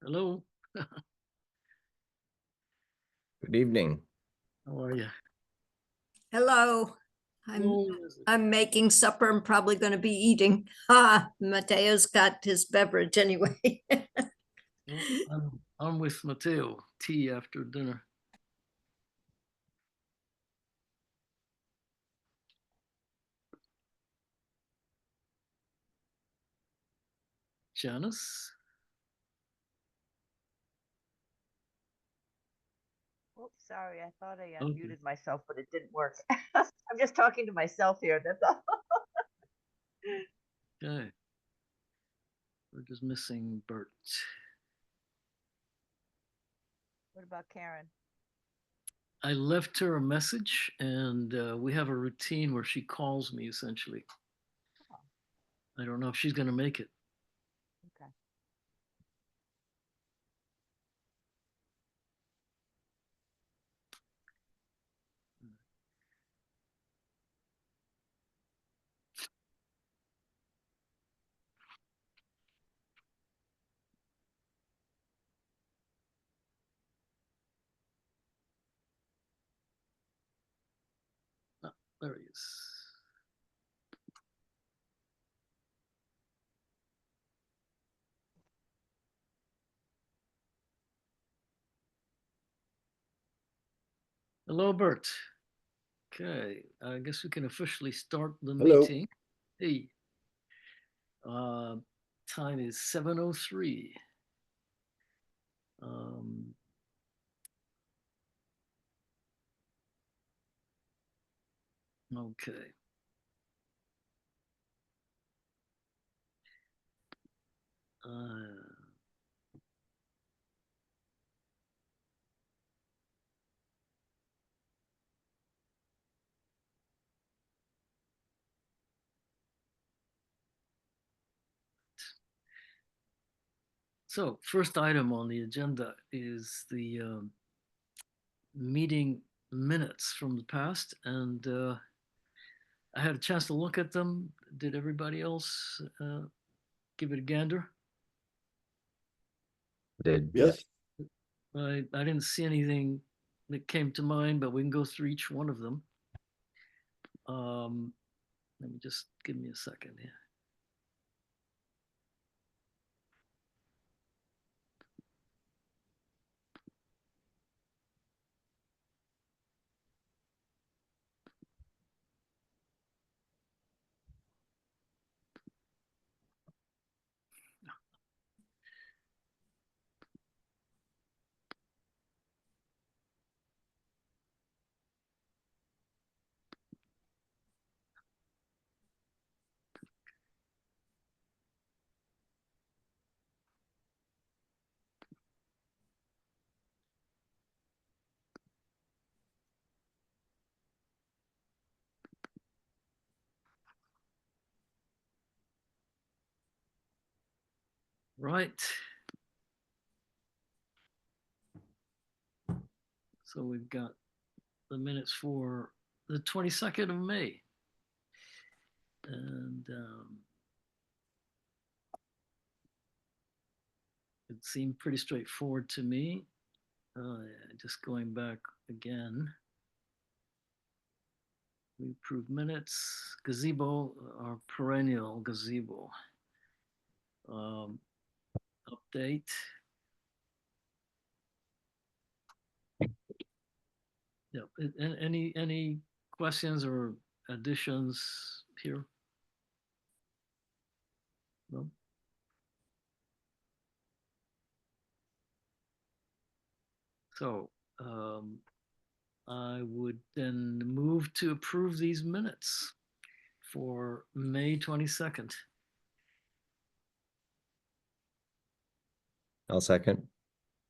Hello, Good evening. how are you? Hello. Hello, I'm making supper. I'm probably going to be eating. Ah, Mateo's got his beverage anyway. I'm with Mateo. Tea after dinner. Janice? Oh, sorry. I thought I Okay. unmuted myself, but it didn't work. I'm just talking to myself here. That's all. Okay. We're just missing Bert. What about Karen? I left her a message, and we have a routine where she calls me essentially. Oh, I don't know if she's going to make it. okay. Ah, there he is. Hello, Bert. Okay, I guess we can officially start the Hello. meeting. Hey, uh, time is 7:03. Um, okay. Uh, So first item on the agenda is the meeting minutes from the past, and I had a chance to look at them. Did everybody else give it a gander? Did Yes. I didn't see anything that came to mind, but we can go through each one of them. Let me just give me a second here. Right. So we've got the minutes for the 22nd of May. And it seemed pretty straightforward to me. Just going back again. We approved minutes, gazebo, our perennial gazebo. Update. Yeah, any questions or additions here? No? So I would then move to approve these minutes for May 22nd. I'll second.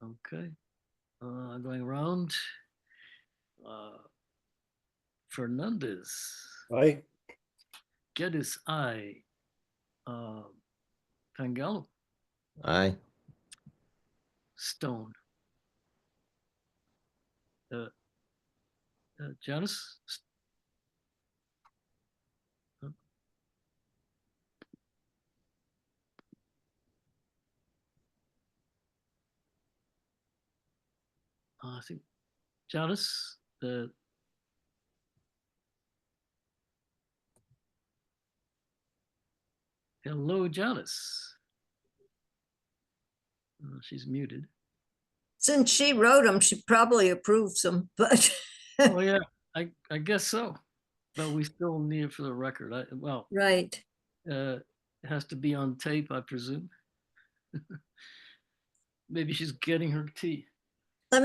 Okay. Going around. Fernandez. Aye. Geddes, aye. Pangallo. Aye. Stone. Janice. I think Janice, hello, Janice. She's muted. Since she wrote them, she probably approves them, but Oh yeah, I guess so. But we still need it for the record. Well, right. it has to be on tape, I presume. Maybe she's getting her tea. Let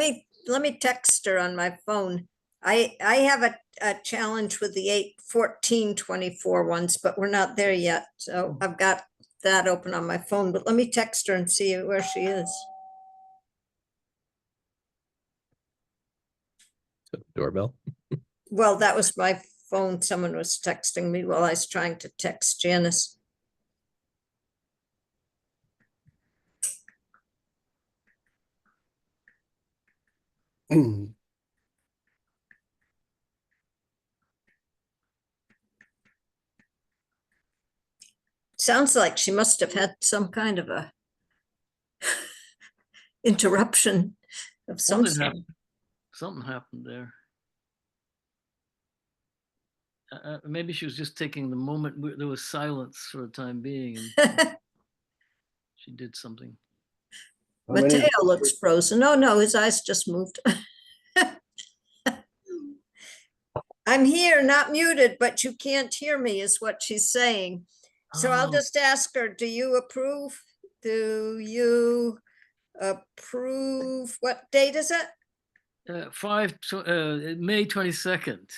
me text her on my phone. I have a challenge with the 8/14/24 ones, but we're not there yet. So I've got that open on my phone, but let me text her and see where she is. Doorbell. Well, that was my phone. Someone was texting me while I was trying to text Janice. Sounds like she must have had some kind of a interruption of some Something sort. happened. Something happened there. Maybe she was just taking the moment. There was silence for the time being, and she did something. Mateo looks frozen. Oh, no, his eyes just moved. I'm here, not muted, but you can't hear me is what she's saying. So I'll Oh, just ask her, do you approve? Do you approve? What date is it? May 22nd.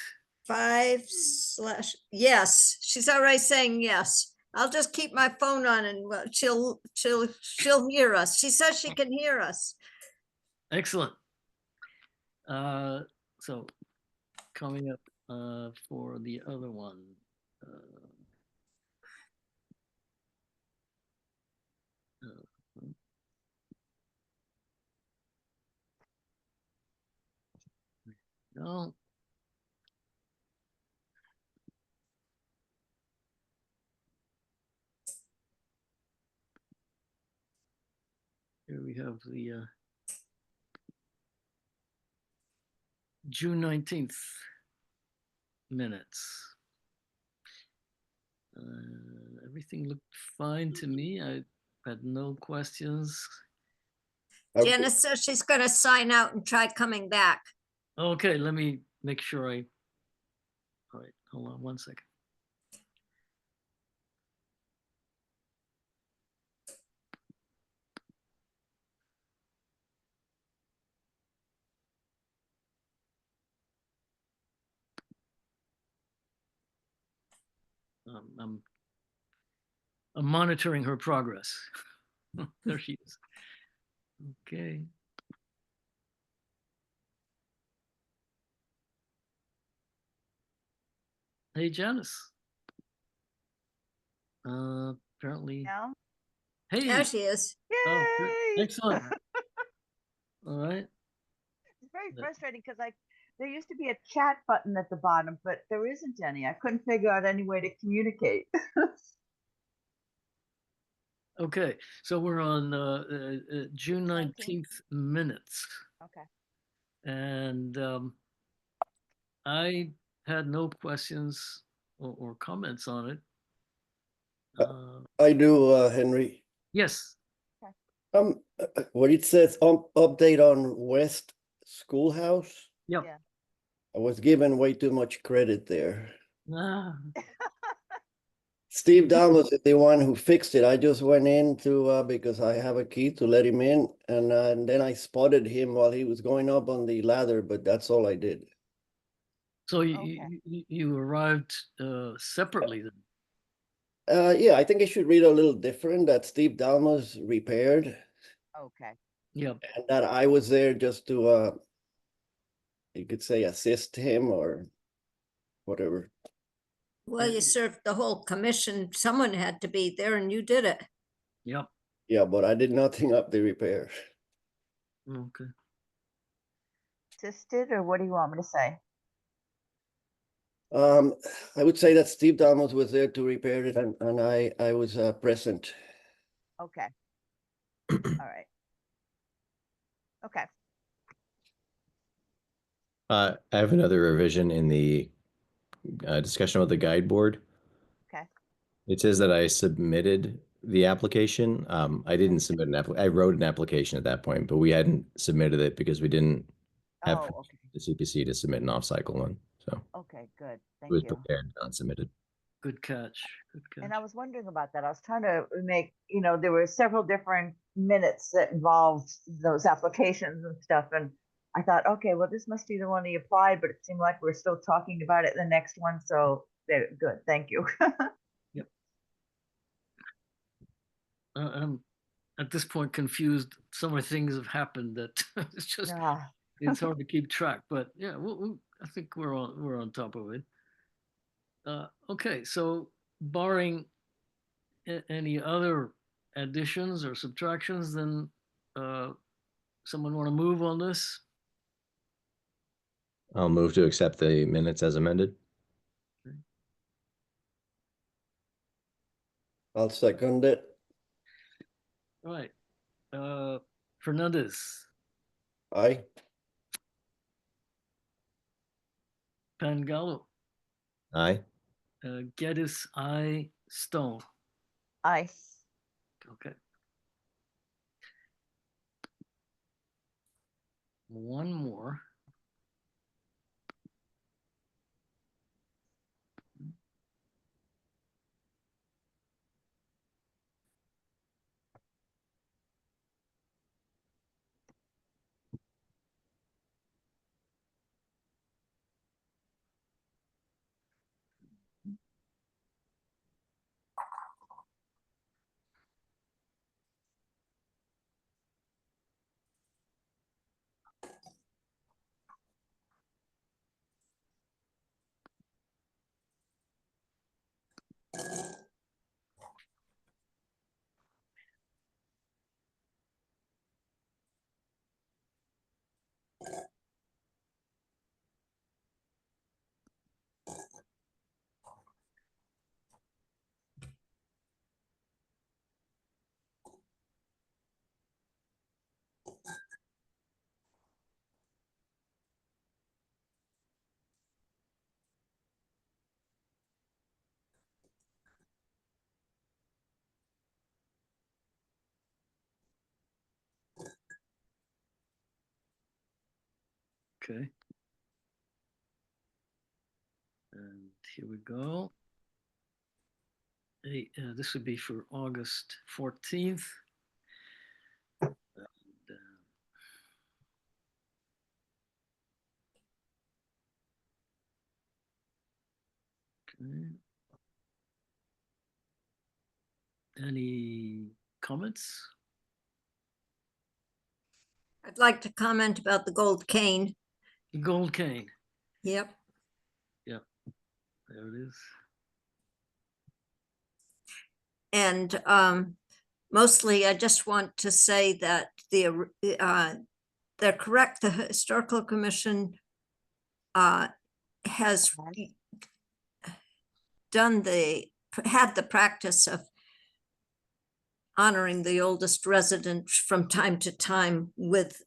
5/ yes, she's already saying yes. I'll just keep my phone on and she'll hear us. She says she can hear us. Excellent. So coming up for the other one. No. Here we have the June 19th minutes. Everything looked fine to me. I had no questions. Janice says she's going to sign out and try coming back. Okay, let me make sure all right, hold on one second. I'm monitoring her progress. There she is. Okay. Hey, Janice. Apparently. No? Hey. There she is. Oh, good. Yay! Excellent. All right. It's very frustrating because there used to be a chat button at the bottom, but there isn't any. I couldn't figure out any way to communicate. Okay, so we're on June 19th minutes, Okay. and I had no questions or comments on it. I do, Henry. Yes. What it says, update on West Schoolhouse. Yep. Yeah. I was given way too much credit there. Ah, Steve Downs is the one who fixed it. I just went in to, because I have a key to let him in. And then I spotted him while he was going up on the ladder, but that's all I did. so Okay. you arrived separately then. Yeah, I think it should read a little different that Steve Dalmas repaired Okay. Yep. and that I was there just to, you could say assist him or whatever. Well, you served the whole commission. Someone had to be there and you did it. Yep. Yeah, but I did nothing up the repair. Okay. Assisted, or what do you want me to say? I would say that Steve Damos was there to repair it and I was present. Okay. All right. Okay. I have another revision in the discussion about the guide board. Okay. It says that I submitted the application. I didn't submit an I wrote an application at that point, but we hadn't submitted it because we didn't have Oh, okay. the CPC to submit an off-cycle one. So Okay, good. it Thank was you. prepared, not submitted. Good catch. Good catch. And I was wondering about that. I was trying to make, there were several different minutes that involved those applications and stuff. And I thought, okay, well, this must be the one he applied, but it seemed like we're still talking about it in the next one. So good. Thank you. I'm at this point confused. So many things have happened that it's just Yeah. it's hard to keep track. But yeah, I think we're on top of it. Okay, so barring any other additions or subtractions, then someone want to move on this? I'll move to accept the minutes as amended. I'll second it. All right. Fernandez, Aye. Pangallo, Aye. Geddes, I, Stone. Aye. Okay. One more. Okay. And here we go. Hey, this would be for August 14th. And, okay. Any comments? I'd like to comment about the gold cane. Gold cane. Yep. There it is. And mostly, I just want to say that they're correct. The Historical Commission has had the practice of honoring the oldest resident from time to time with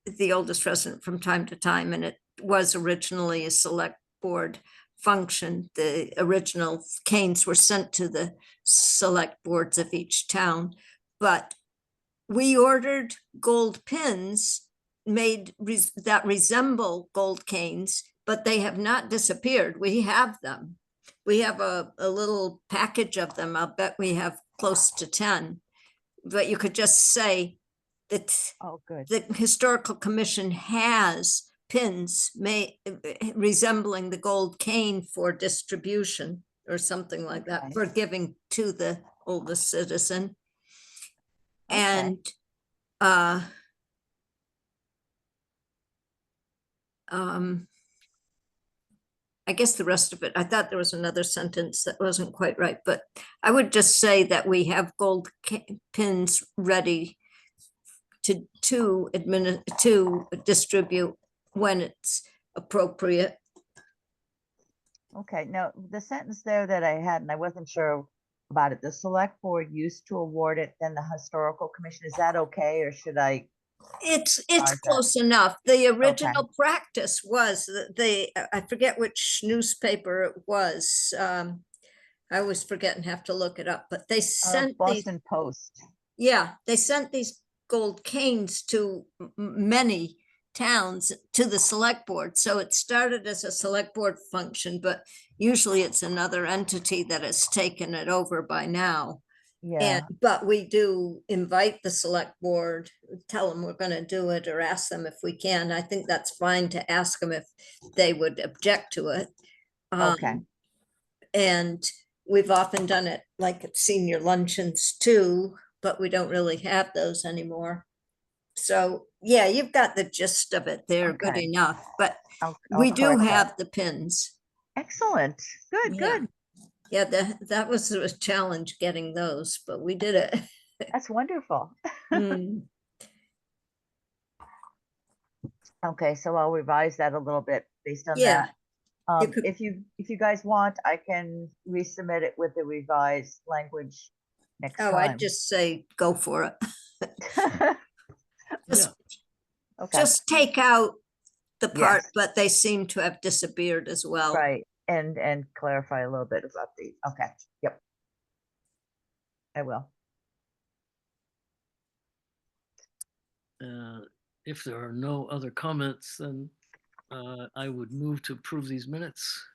the oldest resident from time to time, and it was originally a select board function. The original canes were sent to the select boards of each town, but we ordered gold pins made that resemble gold canes, but they have not disappeared. We have them. We have a little package of them. I'll bet we have close to 10, but you could just say that Oh, good. the Historical Commission has pins resembling the gold cane for distribution or something like that, Okay. for giving to the oldest citizen. Okay. And I guess the rest of it, I thought there was another sentence that wasn't quite right, but I would just say that we have gold pins ready to distribute when it's appropriate. Okay, now the sentence there that I had, and I wasn't sure about it, the select board used to award it, then the historical commission, is that okay, or should I It's Or is that- close enough. The original practice was that I forget which newspaper it was. I always forget and have to look it up, but they sent these, Boston Post. yeah, they sent these gold canes to many towns to the select board. So it started as a select board function, but usually it's another entity that has taken it over by now. Yeah, But we do invite the select board, tell them we're gonna do it or ask them if we can. I think that's fine to ask them if they would object to it. okay. And we've often done it like at senior luncheons too, but we don't really have those anymore. So, yeah, you've got the gist of it there, good Okay. enough, but I'll we do correct that. have the pins. Excellent. Good, Yeah. good. Yeah, that was a challenge getting those, but we did it. That's wonderful. Mm. Okay, so I'll revise that a little bit based on Yeah, that. could- If you guys want, I can resubmit it with the revised language next Oh, time. I'd just say go for it. Yeah. Just, Okay, just take out the part, Yes. but they seem to have disappeared as well. right, and clarify a little bit about the, okay, yep. I will. If there are no other comments, then I would move to approve these minutes.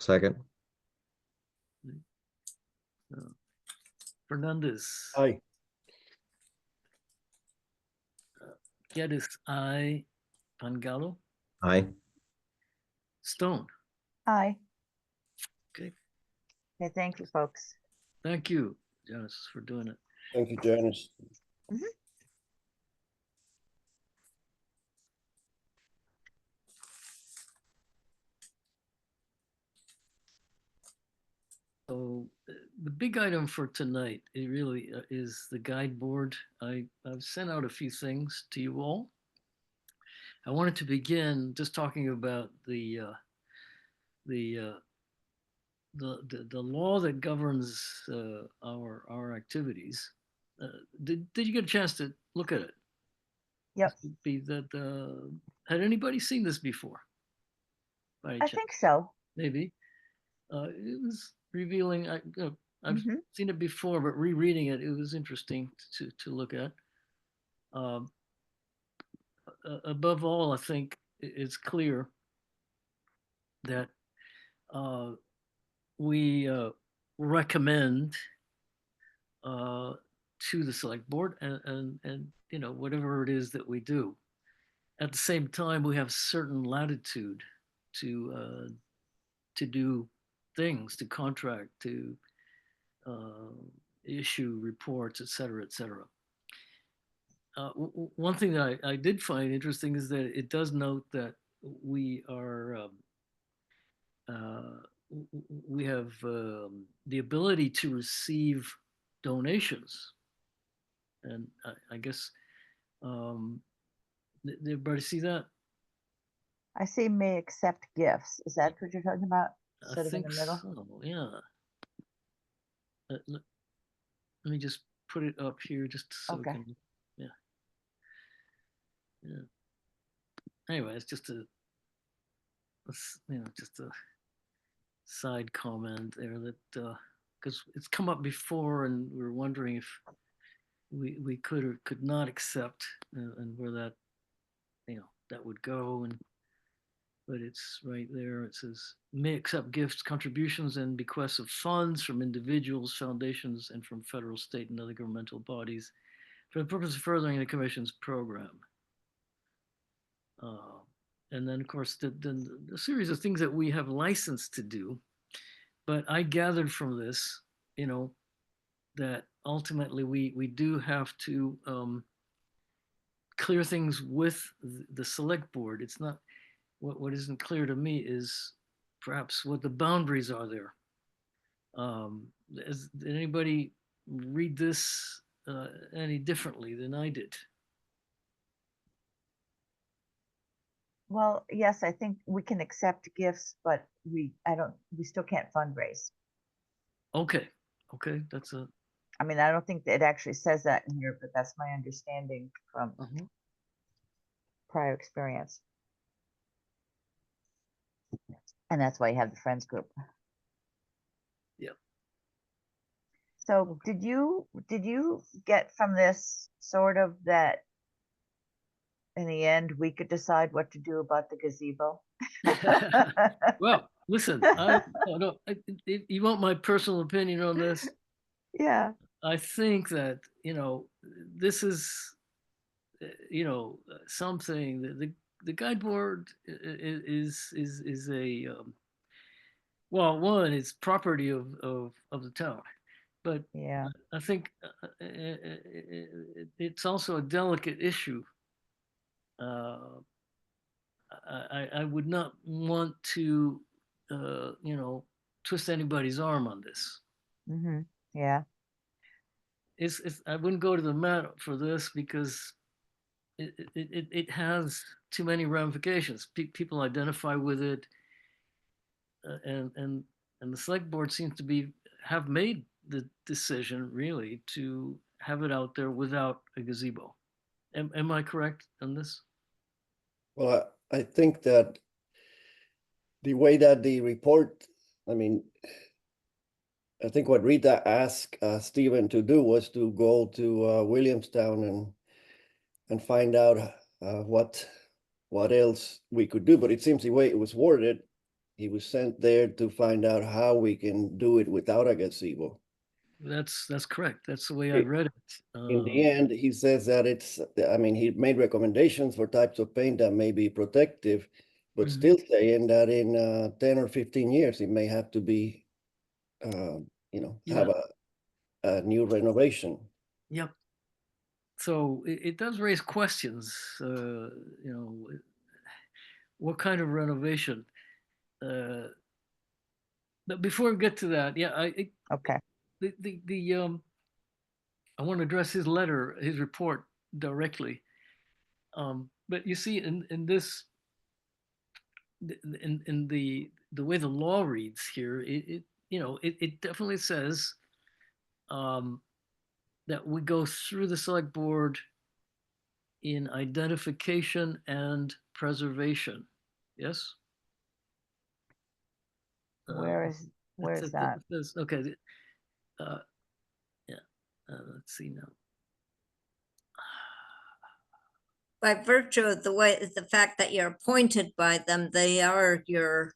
Second. Fernandez. Aye. Geddes, aye. Pangallo. Aye. Stone. Hi. Okay. Okay, thank you, folks. Thank you, Janice, for doing it. Thank you, Janice. So the big item for tonight, it really is the guide board. I've sent out a few things to you all. I wanted to begin just talking about the law that governs our activities. Did you get a chance to look at it? Yep. Be that had anybody seen this before? By any I chance? think so. Maybe. It was revealing. I've Mhm. seen it before, but rereading it, it was interesting to look at. Above all, I think it's clear that we recommend to the select board and you know whatever it is that we do. At the same time, we have certain latitude to do things, to contract, to issue reports, et cetera, et cetera. One thing that I did find interesting is that it does note that we are we have the ability to receive donations, and I guess did everybody see that? I see may accept gifts. Is that what you're talking about? I Sort of in think the middle? so. Yeah. Let me just put it up here just so Okay. we can. Yeah. Yeah. Anyway, it's just just a side comment there that because it's come up before and we're wondering if we could or could not accept and where that that would go, and but it's right there. It says may accept gifts, contributions, and bequests of funds from individuals, foundations, and from federal, state, and other governmental bodies for the purpose of furthering the commission's program. And then, of course, the series of things that we have license to do. But I gathered from this, that ultimately we do have to clear things with the select board. It's not what isn't clear to me is perhaps what the boundaries are there. Did anybody read this any differently than I did? Well, yes, I think we can accept gifts, but we still can't fundraise. Okay, that's I mean, I don't think that it actually says that in here, but that's my understanding from Mhm. prior experience. And that's why you have the friends group. Yep. So did you get from this sort of that in the end we could decide what to do about the gazebo? Well, listen, no, if you want my personal opinion on this, Yeah. I think that, this is, something that the guide board is a, well, one, it's property of the town, but Yeah. I think it's also a delicate issue. I would not want to, twist anybody's arm on this. Mm-hmm. Yeah. I wouldn't go to the mat for this because it has too many ramifications. People identify with it, and the select board seems to have made the decision really to have it out there without a gazebo. Am I correct on this? Well, I think that the way that the report, I mean, I think what Rita asked Stephen to do was to go to Williamstown and find out what else we could do. But it seems the way it was worded, he was sent there to find out how we can do it without a gazebo. That's correct. That's the way I It- read it. In the end, he says that I mean, he made recommendations for types of paint that may be protective, but Mhm. still saying that in 10 or 15 years, it may have to be, have Yeah. a new renovation. Yep. So it does raise questions. What kind of renovation? Uh, but before we get to that, yeah, Okay. the I want to address his report directly. But you see, in this, in the way the law reads here, it definitely says, um, that we go through the select board in identification and preservation. Yes. Where Uh, is that? okay. Uh, yeah. Let's see now. By virtue of the fact that you're appointed by them, they are your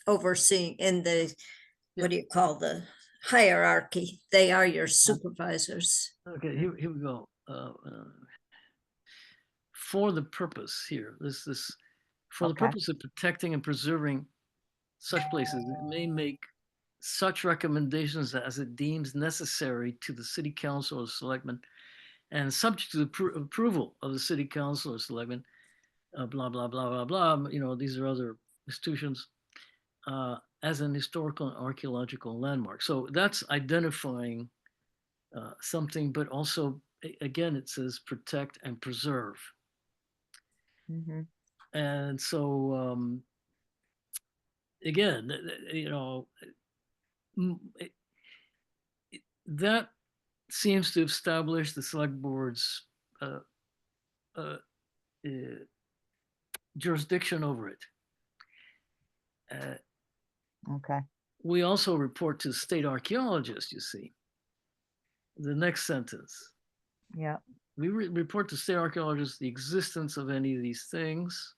overseeing in the, what do you call the hierarchy? They are your supervisors. Okay, here we go. For the purpose here, for the Okay. purpose of protecting and preserving such places, it may make such recommendations as it deems necessary to the city council or selectmen, and subject to the approval of the city council or selectmen, blah, blah, blah, blah, blah. These are other institutions, as an historical and archaeological landmark. So that's identifying something, but also, again, it says protect and preserve. Mm-hmm. And so, again, that seems to establish the select board's uh, uh, uh, jurisdiction over it. Okay. We also report to state archaeologists, you see. The next sentence. Yeah. We report to state archaeologists the existence of any of these things.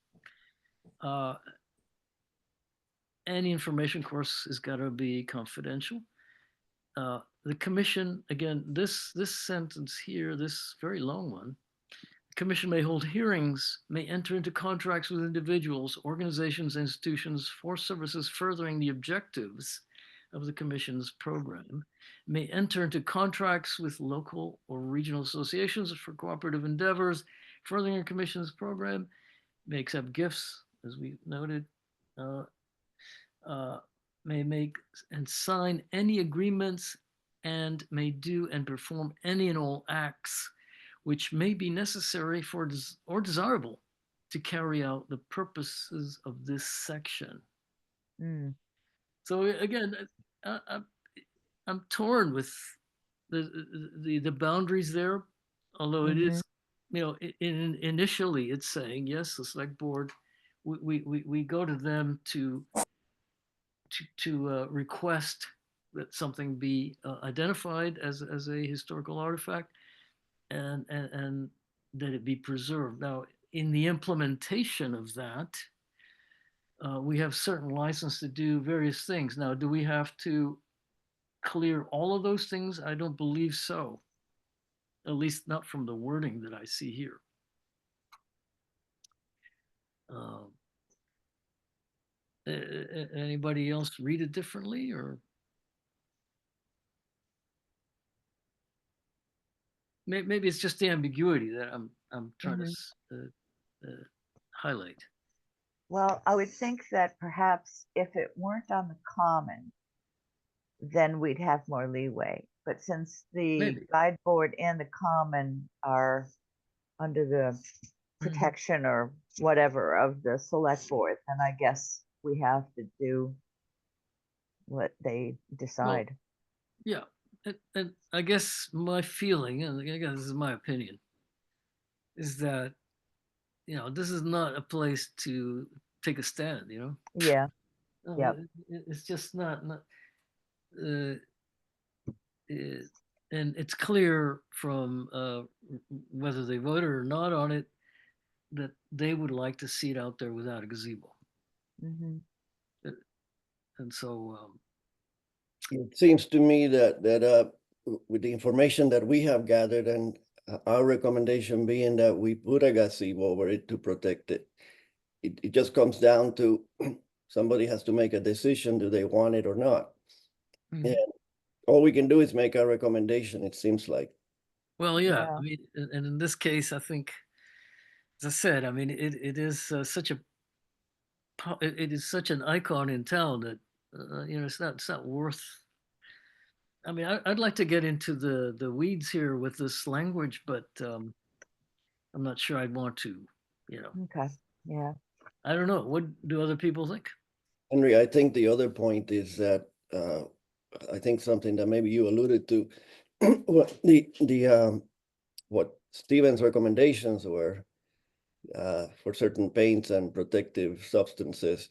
Any information, of course, has got to be confidential. The commission, again, this sentence here, this very long one, the commission may hold hearings, may enter into contracts with individuals, organizations, institutions for services furthering the objectives of the commission's program, may enter into contracts with local or regional associations for cooperative endeavors furthering the commission's program, may accept gifts, as we noted, uh, may make and sign any agreements, and may do and perform any and all acts which may be necessary for or desirable to carry out the purposes of this section. Mm. So again, I'm torn with the boundaries there, although it Mhm. is, initially it's saying, yes, the select board, we go to them to request that something be identified as a historical artifact, and that it be preserved. Now, in the implementation of that, we have certain license to do various things. Now, do we have to clear all of those things? I don't believe so. At least not from the wording that I see here. Um, Anybody else read it differently, or maybe it's just the ambiguity that I'm trying to highlight. Well, I would think that perhaps if it weren't on the common, then we'd have more leeway. But since the Maybe. guide board and the common are under the protection or whatever of the select board, then I guess we have to do what they Well, decide. yeah, and I guess my feeling, and I guess this is my opinion, is that this is not a place to take a stand. Yeah, No, yeah. it's just not uh, it, and it's clear from whether they voted or not on it that they would like to see it out there without a gazebo. Hmm. And so, It seems to me that with the information that we have gathered and our recommendation being that we put a gazebo over it to protect it, it just comes down to somebody has to make a decision, do they want it or not? And all we can do is make our recommendation, it seems like. well, yeah, Yeah. I mean, and in this case, I think, as I said, I mean, it is it is such an icon in town that it's not worth. I mean, I'd like to get into the weeds here with this language, but I'm not sure I'd want to. Okay. Yeah. I don't know. What do other people think? Henry, I think the other point is that I think something that maybe you alluded to, what what Stephen's recommendations were for certain paints and protective substances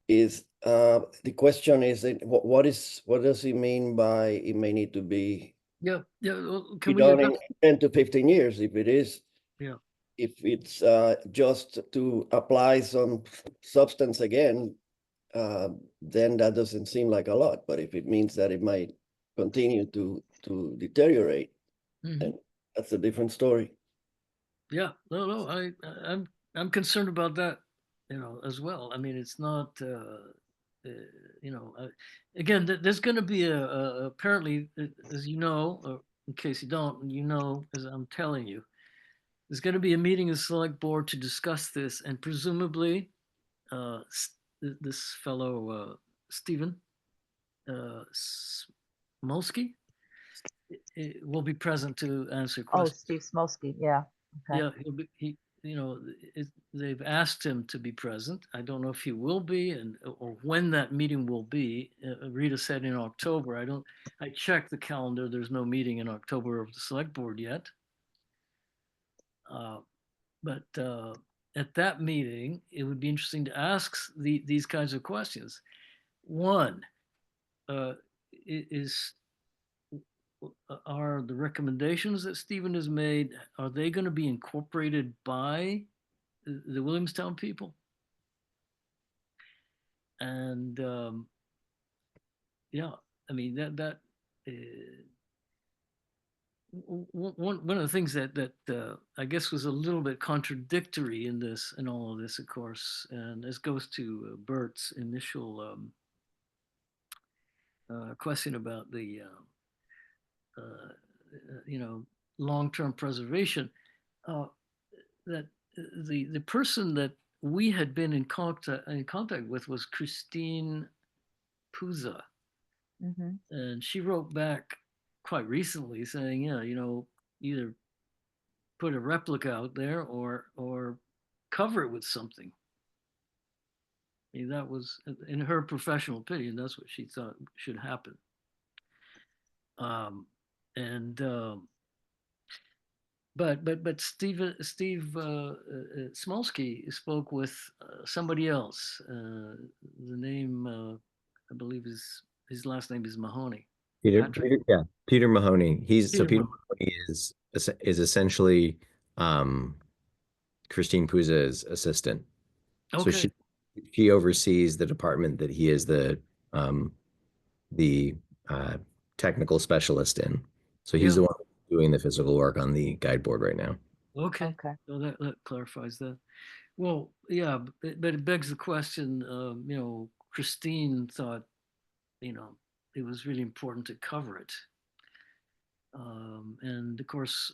is the question is what does he mean by it may need to be Yeah, yeah. Well, be can we done adopt? in 10 to 15 years if it is Yeah. if it's just to apply some substance again, then that doesn't seem like a lot. But if it means that it might continue to deteriorate, then that's a different story. Yeah, no, I'm concerned about that, as well. I mean, it's not, you know, uh, again, there's going to be apparently, as you know, or in case you don't, as I'm telling you, there's going to be a meeting of the select board to discuss this, and presumably, this fellow Stephen Smolsky will be present to answer Oh, questions. Steve Smolsky. Yeah. Okay. Yeah, they've asked him to be present. I don't know if he will be or when that meeting will be. Rita said in October. I checked the calendar. There's no meeting in October of the select board yet. But at that meeting, it would be interesting to ask these kinds of questions. One, is are the recommendations that Stephen has made, are they going to be incorporated by the Williamstown people? And yeah, I mean that one of the things that I guess was a little bit contradictory in all of this, of course, and this goes to Bert's initial question about the long-term preservation. That the person that we had been in contact with was Christine Puza, Hmm. and she wrote back quite recently saying, yeah, either put a replica out there or cover it with something. I mean, that was, in her professional opinion, that's what she thought should happen. And but Steve Smolsky spoke with somebody else. The name I believe is his last name is Mahoney. Patrick Yeah, Peter Mahoney. Peter Peter Mahoney. Mahoney is essentially Christine Puza's assistant. So Okay. she oversees the department that he is um, the uh, technical specialist in. So he's Yeah. the one doing the physical work on the guide board right now. Okay. Okay. So that clarifies that. Well, yeah, but it begs the question. Christine thought, it was really important to cover it. And of course,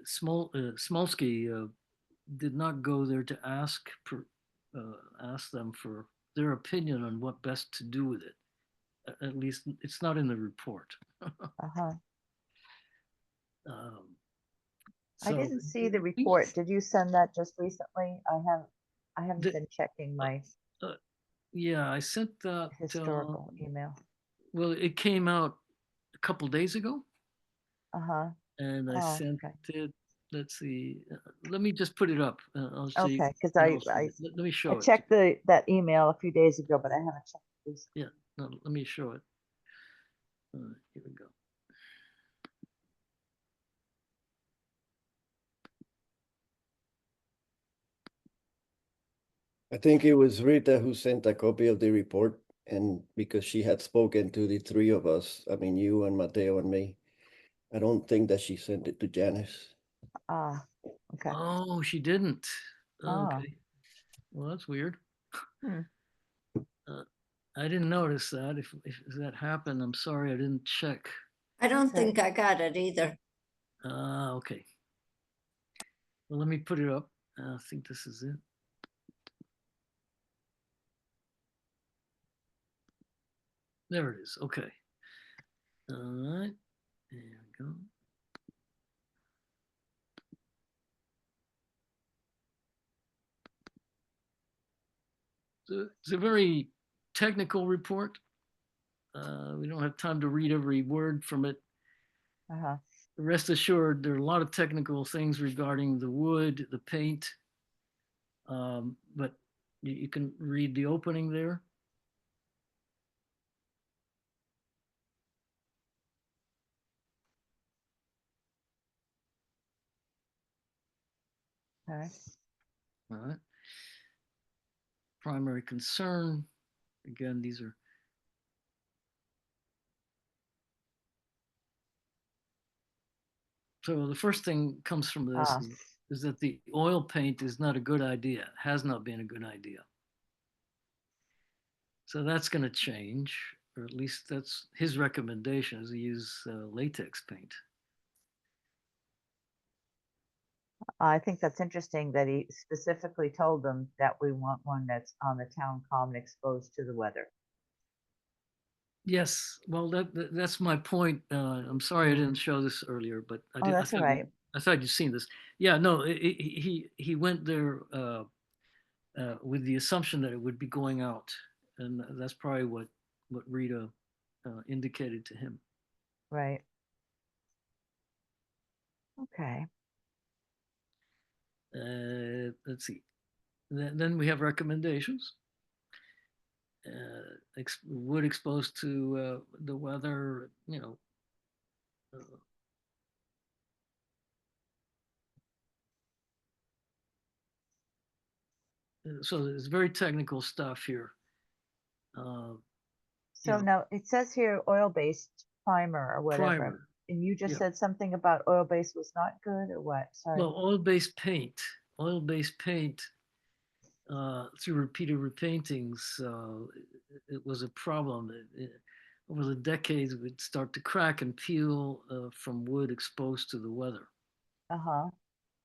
Smolsky did not go there to ask them for their opinion on what best to do with it. At least it's not in the report. Uh-huh. Um, I so didn't see the report. Did you send that just recently? I haven't The- been checking my uh, yeah, I sent that. historical email. Well, it came out a couple days ago, Uh-huh. and I Oh, sent okay. it. Let's see. Let me just put it up. I'll see. Okay, because And I'll send it. Let me I show it. checked that email a few days ago, but I haven't checked this. Yeah, no, let me show it. Here we go. I think it was Rita who sent a copy of the report, and because she had spoken to the three of us, I mean, you and Mateo and me, I don't think that she sent it to Janice. Ah, okay. Oh, she didn't. Ah. Okay. Well, that's weird. Hmm. Uh, I didn't notice that. If that happened, I'm sorry, I didn't check. I don't Okay. think I got it either. Okay. Well, let me put it up. I think this is it. There it is. Okay. All right. There we go. So it's a very technical report. We don't have time to read every word from it. Uh-huh. Rest assured, there are a lot of technical things regarding the wood, the paint, but you can read the opening there. Okay. All right. Primary concern. Again, these are so the first thing comes from this Ah. is that the oil paint is not a good idea, has not been a good idea. So that's going to change, or at least that's his recommendation is to use latex paint. I think that's interesting that he specifically told them that we want one that's on the town common exposed to the weather. Yes, well, that's my point. I'm sorry I didn't show this earlier, but I Oh, did. that's all right. I thought you'd seen this. Yeah, no, he went there with the assumption that it would be going out, and that's probably what Rita indicated to him. Right. Okay. Let's see. Then we have recommendations. Wood exposed to the weather, uh, so there's very technical stuff here. So Yeah, now it says here oil-based primer or whatever. primer. And you just Yeah. said something about oil-based was not good or what? Sorry. Well, oil-based paint through repeated repaintings, it was a problem. Over the decades, it would start to crack and peel from wood exposed to the weather. Uh-huh.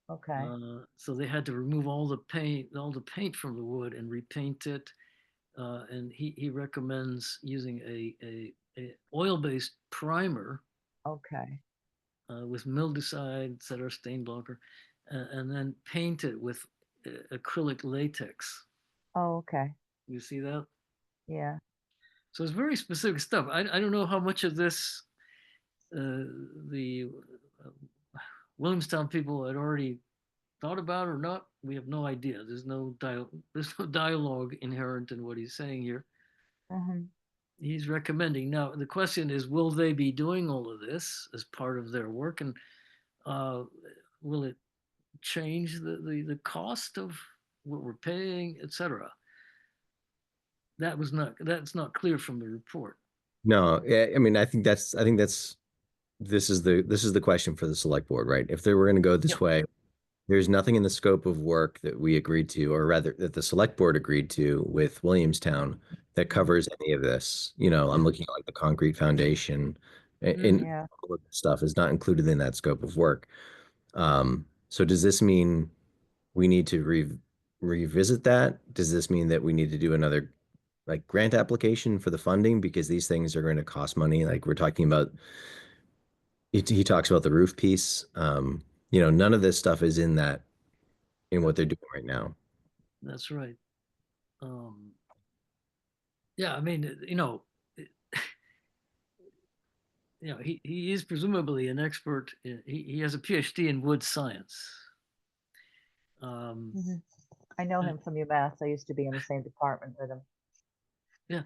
Okay. So they had to remove all the paint from the wood and repaint it. And he recommends using a oil-based primer Okay. with mildewcide, et cetera, stain blocker, and then paint it with acrylic latex. Oh, okay. You see that? Yeah. So it's very specific stuff. I don't know how much of this the Williamstown people had already thought about or not, we have no idea. There's no dialogue inherent in what he's saying here. Mhm. He's recommending. Now, the question is, will they be doing all of this as part of their work? And will it change the cost of what we're paying, etc.? That's not clear from the report. No, I mean, I think this is the question for the select board, right? If they were going to go this Yep. way, there's nothing in the scope of work that we agreed to, or rather that the select board agreed to with Williamstown that covers any of this. You know, I'm looking at like the concrete foundation and Yeah. all of this stuff is not included in that scope of work. So does this mean we need to revisit that? Does this mean that we need to do another like grant application for the funding because these things are going to cost money? Like we're talking about, he talks about the roof piece. You know, none of this stuff is in what they're doing right now. That's right. Yeah, I mean, he is presumably an expert. He has a PhD in wood science. Mhm. I know him from UMass. I used to be in the same department with him. Yeah.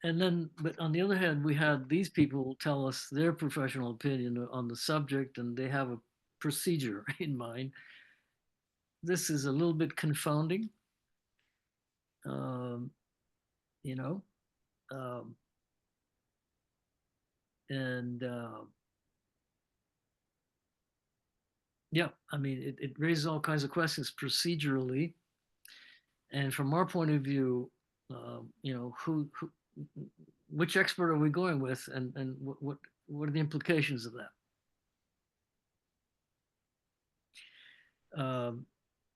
And then, but on the other hand, we had these people tell us their professional opinion on the subject, and they have a procedure in mind. This is a little bit confounding, um, you know, um, and yeah, I mean, it raises all kinds of questions procedurally, and from our point of view, who which expert are we going with, and what are the implications of that?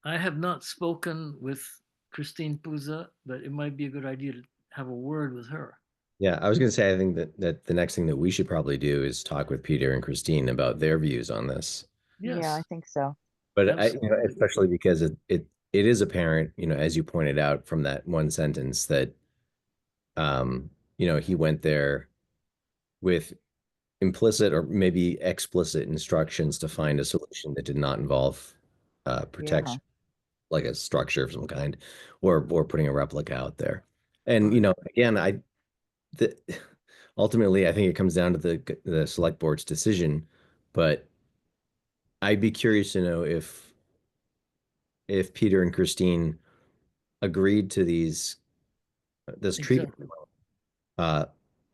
I have not spoken with Christine Puza, but it might be a good idea to have a word with her. Yeah, I was going to say, I think that the next thing that we should probably do is talk with Peter and Christine about their views on this. Yeah, I Yes, think so. But absolutely. especially because it is apparent, as you pointed out from that one sentence that, he went there with implicit or maybe explicit instructions to find a solution that did not involve Yeah. protection, like a structure of some kind, or putting a replica out there. And Right. again, the, ultimately, I think it comes down to the select board's decision, but I'd be curious to know if Peter and Christine agreed to this treatment Exactly. uh,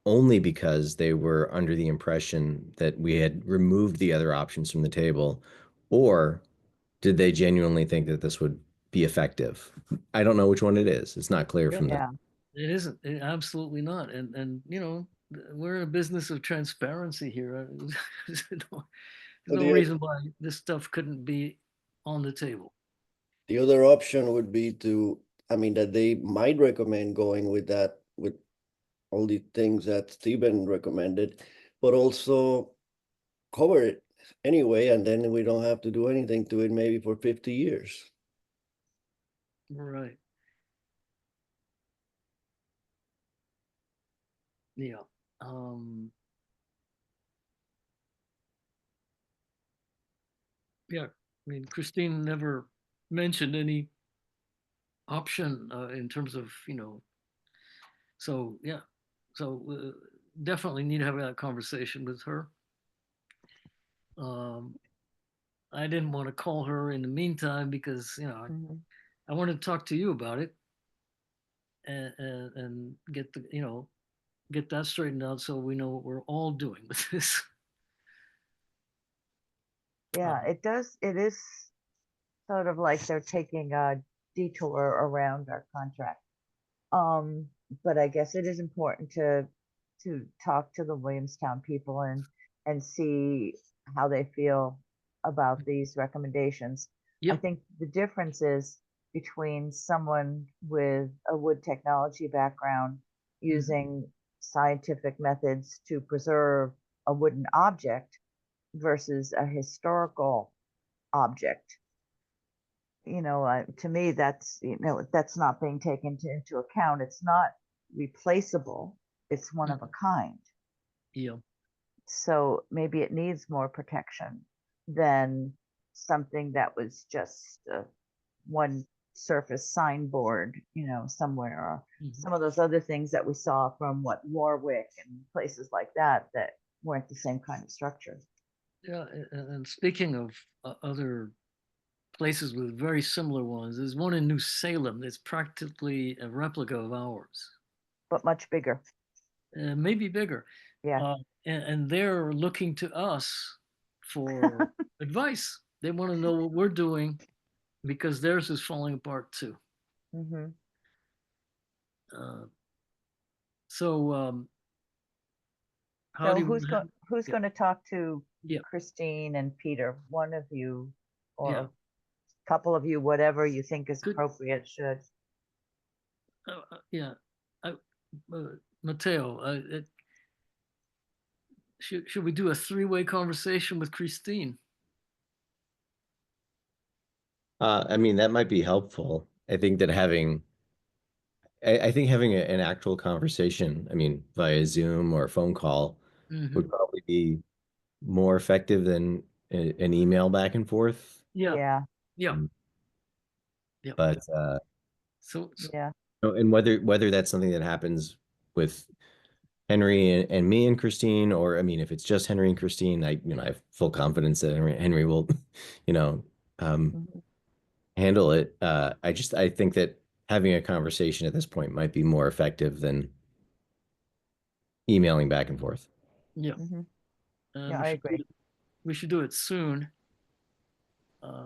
only because they were under the impression that we had removed the other options from the table, or did they genuinely think that this would be effective? I don't know which one it is. It's not clear Yeah, from the. Yeah. it isn't. Absolutely not. And we're in a business of transparency here. There's But no reason why this stuff couldn't be on the table. the other option would be I mean, that they might recommend going with that, with all the things that Stephen recommended, but also cover it anyway, and then we don't have to do anything to it maybe for 50 years. Right. Yeah. Um, yeah. I mean, Christine never mentioned any option in terms of, so yeah. So definitely need to have that conversation with her. Um, I didn't want to call her in the meantime because, Mhm. I wanted to talk to you about it and get that straightened out so we know what we're all doing with this. Yeah, it does. It is sort of like they're taking a detour around our contract. Um, but I guess it is important to talk to the Williamstown people and see how they feel about these recommendations. I Yep. think the difference is between someone with a wood technology background Mhm. using scientific methods to preserve a wooden object versus a historical object. To me, that's not being taken into account. It's not replaceable. It's one of a kind. Yeah. So maybe it needs more protection than something that was just one surface signboard, somewhere, or Mhm. some of those other things that we saw from Warwick and places like that that weren't the same kind of structure. Yeah, and speaking of other places with very similar ones, there's one in New Salem that's practically a replica of ours, But much bigger. maybe bigger. Yeah. And they're looking to us for advice. They want to know what we're doing because theirs is falling apart too. Hmm. Uh, so how do So you want to? who's Yeah, going to talk to yeah, Christine and Peter? One of you, or yeah. a couple of you, whatever you think is Could appropriate should. yeah, I, Mateo, should we do a three-way conversation with Christine? I mean, that might be helpful. I think that I think having an actual conversation, I mean, via Zoom or phone call Hmm. would probably be more effective than an email back and forth. Yeah, Yeah. yeah, Um, yeah. But So Yeah. and whether that's something that happens with Henry and me and Christine, or I mean, if it's just Henry and Christine, I have full confidence that Henry will, you know, um, Mhm. handle it. I think that having a conversation at this point might be more effective than emailing back and forth. yeah, Mhm. and Yeah, I agree. we should do it soon.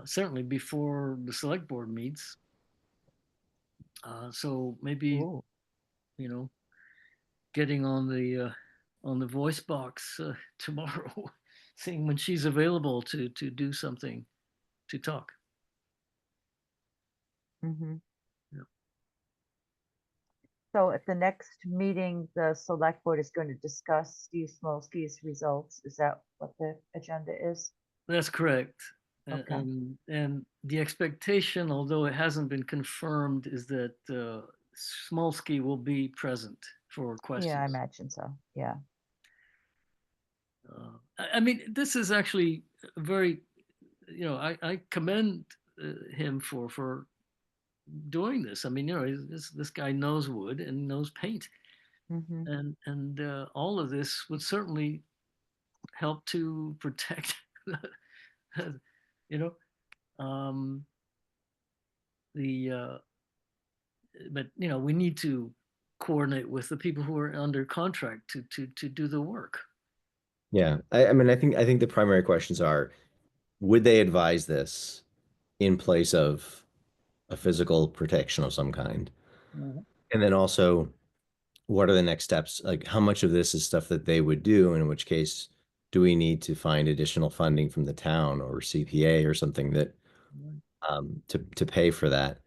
Certainly before the select board meets. So maybe Ooh. you know, getting on the voice box tomorrow, seeing when she's available to do something to talk. Hmm. Yeah. So at the next meeting, the select board is going to discuss Steve Smolsky's results. Is that what the agenda is? That's correct. Okay. And the expectation, although it hasn't been confirmed, is that Smolsky will be present for Yeah, I questions. imagine so. Yeah. I mean, this is actually very, I commend him for doing this. I mean, this guy knows wood and knows paint, Hmm. and all of this would certainly help to protect, you know, um, the but we need to coordinate with the people who are under contract to do the work. Yeah, I mean, I think the primary questions are, would they advise this in place of a physical protection of some kind? Mhm. And then also, what are the next steps? Like, how much of this is stuff that they would do, and in which case, do we need to find additional funding from the town or CPA or something that to pay for that?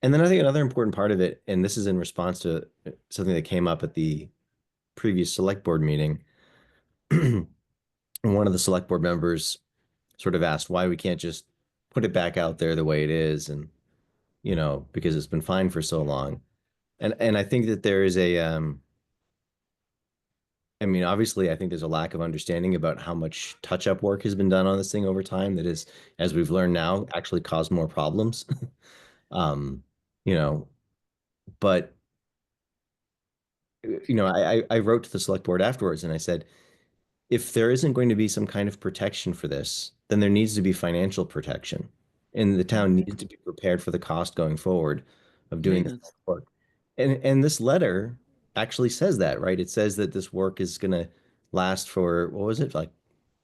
And then I think another important part of it, and this is in response to something that came up at the previous select board meeting, one of the select board members sort of asked why we can't just put it back out there the way it is, and because it's been fine for so long. And I think that there is I mean, obviously, I think there's a lack of understanding about how much touch-up work has been done on this thing over time that is, as we've learned now, actually caused more problems. Um, you know, but I wrote to the select board afterwards and I said, if there isn't going to be some kind of protection for this, then there needs to be financial protection. And the town Hmm. needs to be prepared for the cost going forward of doing this Maintenance. work. And this letter actually says that, right? It says that this work is going to last for, what was it, like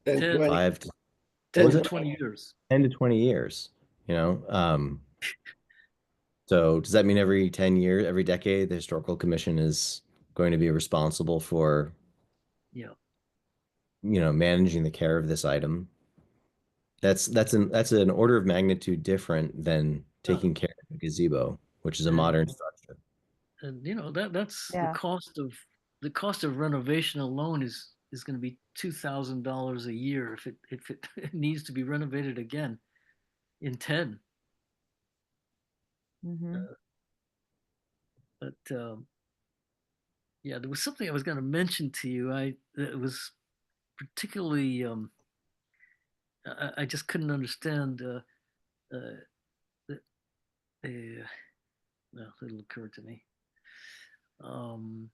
And 10, 20, 5 to, what 10 was to it? 20 years. 10 to 20 years, you know? So does that mean every 10 years, every decade, the historical commission is going to be responsible for, Yeah. managing the care of this item? That's an order of magnitude different than Uh, taking care of a gazebo, which is a and modern structure. and that's Yeah. the cost of renovation alone is going to be $2,000 a year if it needs to be renovated again in 10. Hmm. But yeah, there was something I was going to mention to you. I It was particularly, I just couldn't understand. The, well, it'll occur to me. Um,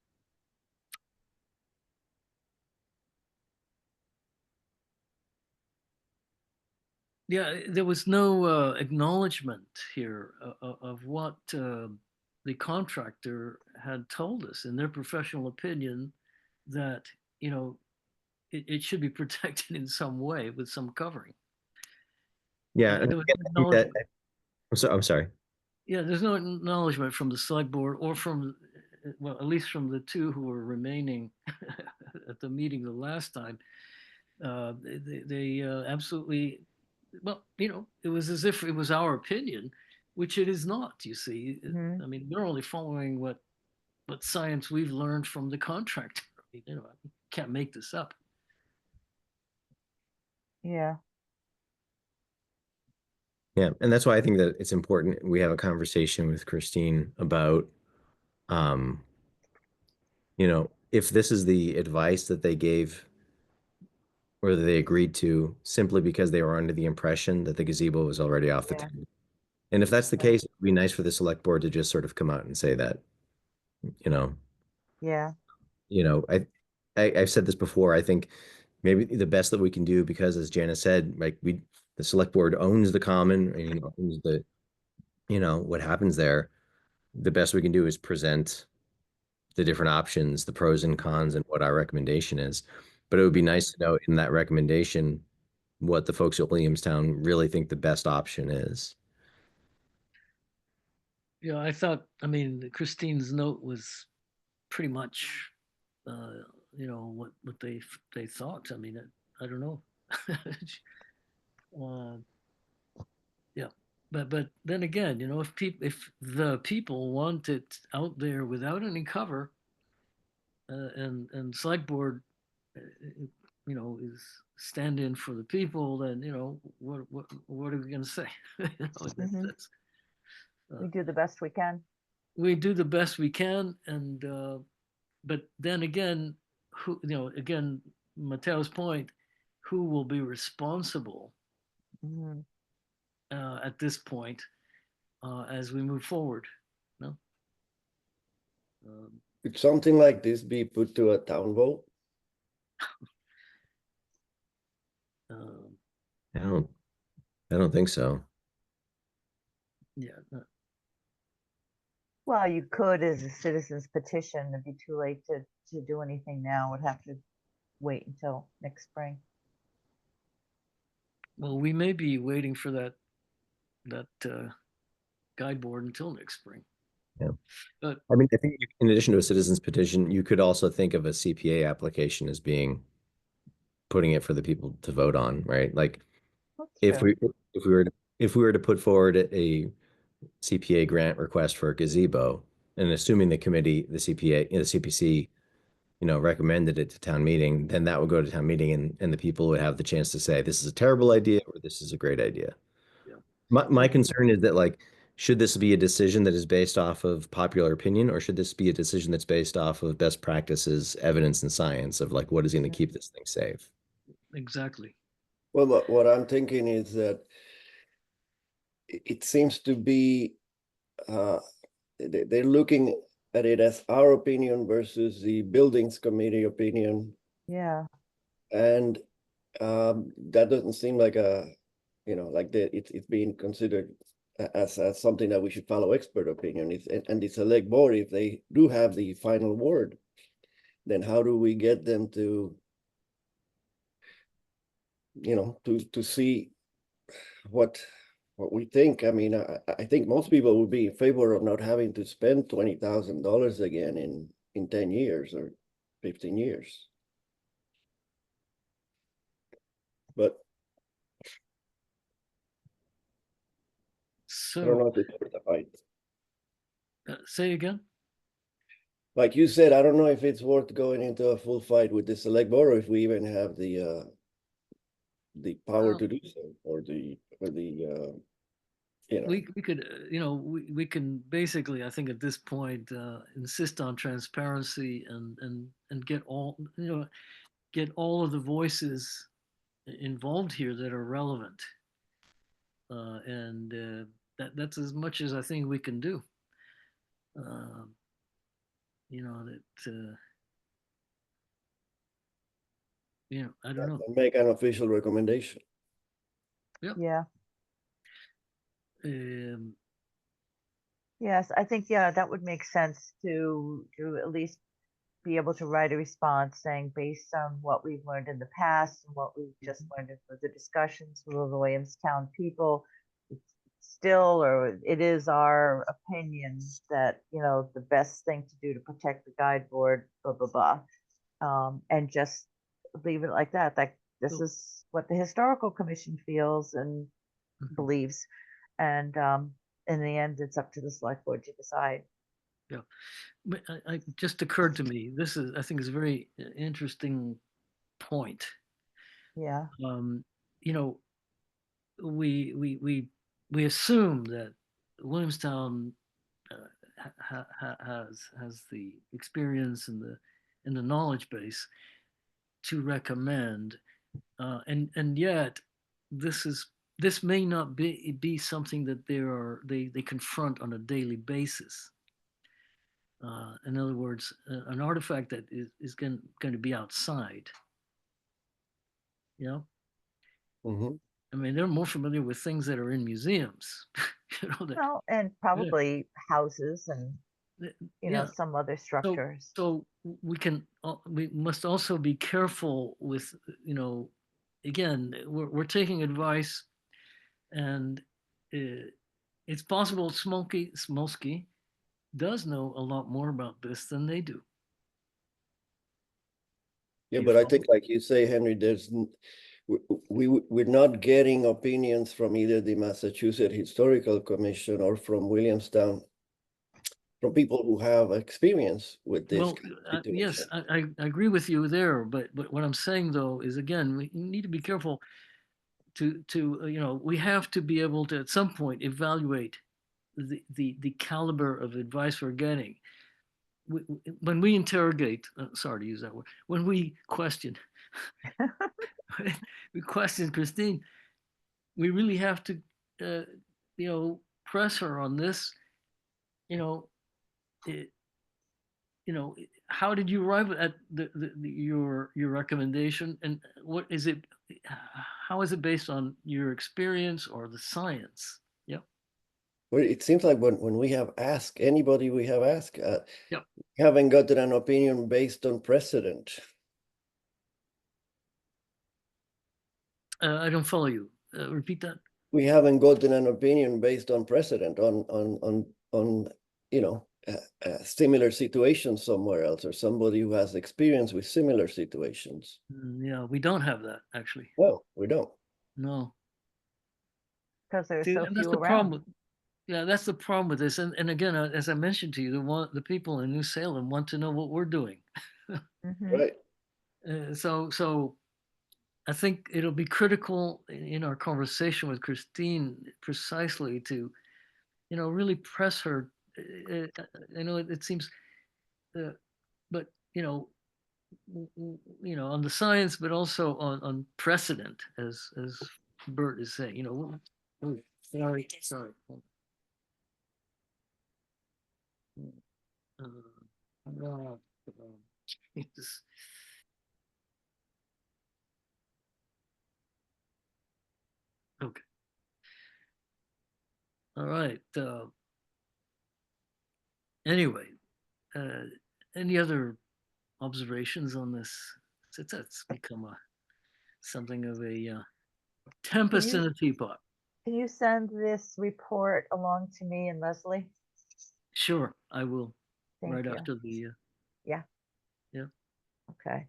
yeah, there was no acknowledgement here of what the contractor had told us in their professional opinion that, you know, it should be protected in some way with some covering. Yeah, and There was again, no I think that acknowledgement. I'm sorry. Yeah, there's no acknowledgement from the select board or from, well, at least from the two who were remaining at the meeting the last time. They absolutely, well, you know, it was as if it was our opinion, which it is not, you see. Mhm. I mean, we're only following what science we've learned from the contractor. I mean, you know, I can't make this up. Yeah. Yeah, and that's why I think that it's important we have a conversation with Christine about, um, you know, if this is the advice that they gave or that they agreed to simply because they were under the impression that the gazebo was already off the Yeah. table. And if that's the Right. case, it'd be nice for the select board to just sort of come out and say that, you know, Yeah. I've said this before. I think maybe the best that we can do, because as Janice said, like the select board owns the common, and owns the, what happens there. The best we can do is present the different options, the pros and cons, and what our recommendation is. But it would be nice to know in that recommendation what the folks at Williamstown really think the best option is. Yeah, I thought, I mean, Christine's note was pretty much, uh, you know, what they thought. I mean, I don't know. uh, yeah, but then again, you know, if the people want it out there without any cover, and select board, you know, is stand in for the people, then you know what are we going to say? You know, Mhm. that's We do the best we can. we do the best we can, and but then again, who, you know, again, Mateo's point, who will be responsible Mhm. at this point as we move forward? No, um, Could something like this be put to a town vote? um, I don't, I don't think so. yeah, Well, you could as a citizen's petition. It'd be too late to do anything now. Would have to wait until next spring. well, we may be waiting for that guide board until next spring. Yeah. But I mean, I think in addition to a citizen's petition, you could also think of a CPA application as being putting it for the people to vote on, right? Like That's if true. we if we were to, if we were to put forward a CPA grant request for a gazebo, and assuming the committee, the CPA, the CPC, recommended it to town meeting, then that would go to town meeting, and the people would have the chance to say this is a terrible idea or this is a great idea. yeah, My concern is that, like, should this be a decision that is based off of popular opinion, or should this be a decision that's based off of best practices, evidence, and science of like what is going to keep this thing safe? exactly. Well, what I'm thinking is that it seems to be uh, they're looking at it as our opinion versus the buildings committee opinion, Yeah. and that doesn't seem like like that it's being considered as something that we should follow expert opinion. And the select board, if they do have the final word, then how do we get them to to see what we think? I mean, I think most people would be in favor of not having to spend $20,000 again in 10 years or 15 years. But I don't So know if it's worth the fight. say again. Like you said, I don't know if it's worth going into a full fight with the select board, or if we even have the power Well, to do so, or the we could, you know, we can basically, I think at this point, insist on transparency and get all, you know, get all of the voices involved here that are relevant. And that's as much as I think we can do. You know, I don't know. And make an official recommendation. Yeah. Um, Yes, I think, yeah, that would make sense to at least be able to write a response saying, based on what we've learned in the past and what we've just learned in the discussions with the Williamstown people, it's still, or it is our opinion that, the best thing to do to protect the guide board, blah, blah, blah. And just leave it like that. Like, this is what the historical commission feels and believes. And in the end, it's up to the select board to decide. Yeah, but I just occurred to me. This is, I think, is a very interesting point. Yeah. You know, we assume that Williamstown has the experience and the knowledge base to recommend, and yet this may not be something that they confront on a daily basis. In other words, an artifact that is going to be outside. You know, Mhm. I mean, they're more familiar with things that are in museums. Well, and probably houses and, yeah. some other structures. So we must also be careful with, again, we're taking advice, and it's possible Smolsky does know a lot more about this than they do. Yeah, You but I follow? think, like you say, Henry, we're not getting opinions from either the Massachusetts Historical Commission or from Williamstown, from people who have experience with this Well, yes, situation. I agree with you there, but what I'm saying though is, again, we need to be careful to we have to be able to at some point evaluate the caliber of advice we're getting. When we interrogate, sorry to use that word, when we question, we question Christine, we really have to, press her on this. It, how did you arrive at your recommendation, and what is it? How is it based on your experience or the science? Yep. Well, it seems like when we have asked anybody, we have asked, Yep. we haven't gotten an opinion based on precedent. I don't follow you. Repeat that. We haven't gotten an opinion based on precedent on similar situations somewhere else, or somebody who has experience with similar situations. Yeah, we don't have that actually. No, we don't. No. Because there's See, so and that's few the problem around. that's the problem with this. And again, as I mentioned to you, the people in New Salem want to know what we're doing. Mhm. Right. So I think it'll be critical in our conversation with Christine precisely to, really press her. I know it seems, but on the science, but also on precedent, as Bert is saying. Oh, sorry. Uh, it's- okay. All right. Anyway, uh, any other observations on this? That's become something of a Can tempest in you a teapot. send this report along to me and Leslie? Sure, I will. Thank Right you. after the Yeah. yeah. Okay.